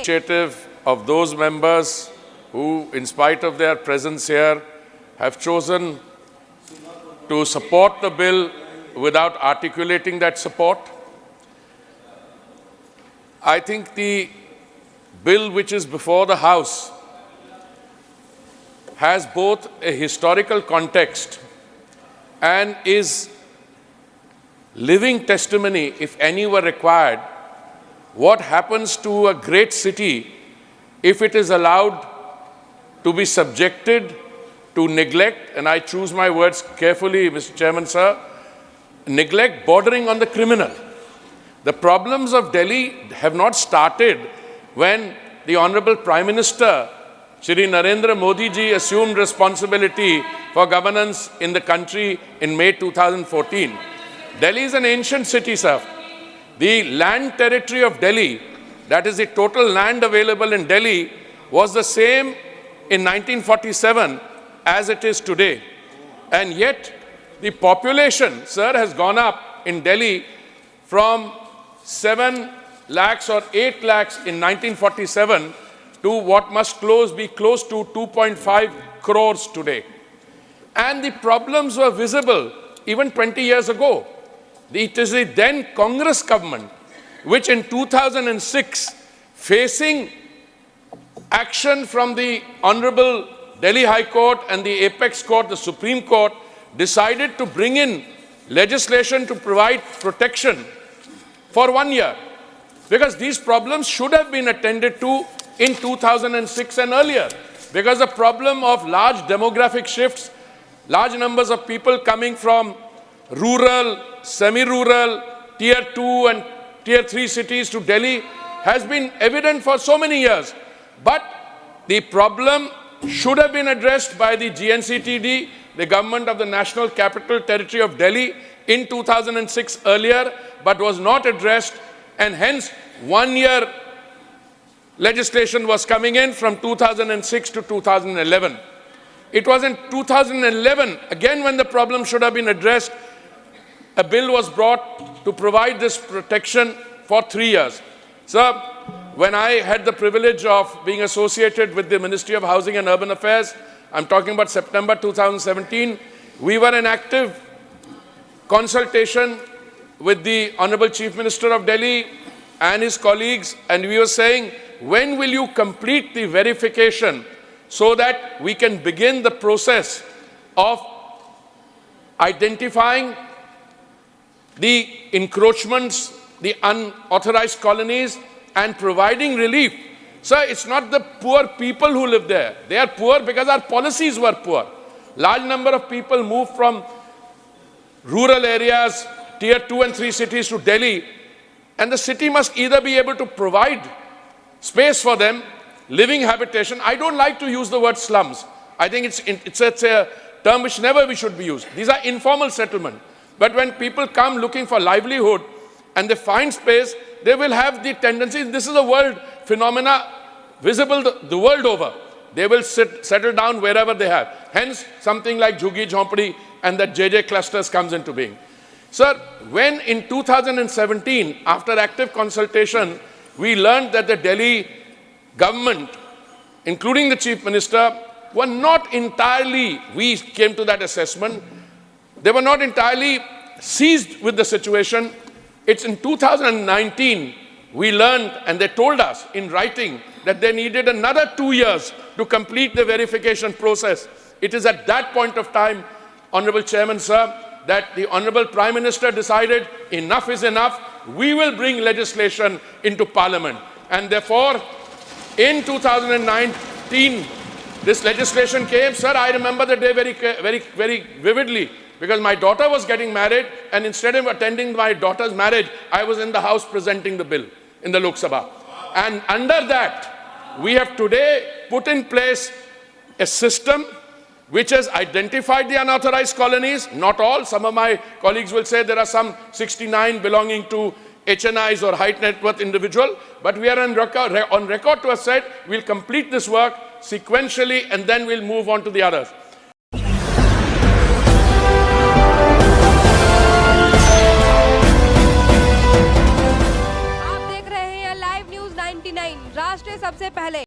Initiative of those members who, in spite of their presence here, have chosen to support the bill without articulating that support. I think the bill which is before the House has both a historical context and is living testimony, if any were required, what happens to a great city if it is allowed to be subjected to neglect, and I choose my words carefully, Mr. Chairman, sir, neglect bordering on the criminal. The problems of Delhi have not started when the Honorable Prime Minister, Shri Narendra Modi ji, assumed responsibility for governance in the country in May 2014. Delhi is an ancient city, sir. The land territory of Delhi, that is the total land available in Delhi, was the same in 1947 as it is today. And yet, the population, sir, has gone up in Delhi from 7 lakhs or 8 lakhs in 1947 to what must be close to 2.5 crores today. And the problems were visible even 20 years ago. It is the then Congress government which in 2006, facing action from the Honorable Delhi High Court and the Apex Court, the Supreme Court, decided to bring in legislation to provide protection for 1 year. Because these problems should have been attended to in 2006 and earlier. Because the problem of large demographic shifts, large numbers of people coming from rural, semi-rural, tier 2 and tier 3 cities to Delhi has been evident for so many years. But the problem should have been addressed by the GNCTD, the government of the National Capital Territory of Delhi, in 2006 earlier, but was not addressed, and hence 1 year legislation was coming in from 2006 to 2011. It was in 2011, again when the problem should have been addressed, a bill was brought to provide this protection for 3 years. Sir, when I had the privilege of being associated with the Ministry of Housing and Urban Affairs, I'm talking about September 2017, we were in active consultation with the Honorable Chief Minister of Delhi and his colleagues, and we were saying, when will you complete the verification so that we can begin the process of identifying the encroachments, the unauthorized colonies, and providing relief. Sir, it's not the poor people who live there. They are poor because our policies were poor. Large number of people moved from rural areas, tier 2 and 3 cities to Delhi, and the city must either be able to provide space for them, living habitation. I don't like to use the word slums. I think it's a term which never we should be used. These are informal settlement. But when people come looking for livelihood and they find space, they will have the tendency, this is a world phenomena visible the world over. They will settle down wherever they have. Hence, something like Jhuggi Jhompadi and that JJ clusters comes into being. Sir, when in 2017, after active consultation, we learned that the Delhi government, including the Chief Minister, were not entirely, we came to that assessment, they were not entirely seized with the situation. It's in 2019 we learned, and they told us in writing, that they needed another 2 years to complete the verification process. It is at that point of time, Honorable Chairman, sir, that the Honorable Prime Minister decided enough is enough. We will bring legislation into Parliament. And therefore, in 2019, this legislation came. Sir, I remember the day very vividly, because my daughter was getting married, and instead of attending my daughter's marriage, I was in the House presenting the bill in the Lok Sabha. And under that, we have today put in place a system which has identified the unauthorized colonies. Not all. Some of my colleagues will say there are some 69 belonging to HNIs or high net worth individual, but we are on record to have said we'll complete this work sequentially and then we'll move on to the others. आप देख रहे हैं live news 19 1999 राष्ट्र सबसे पहले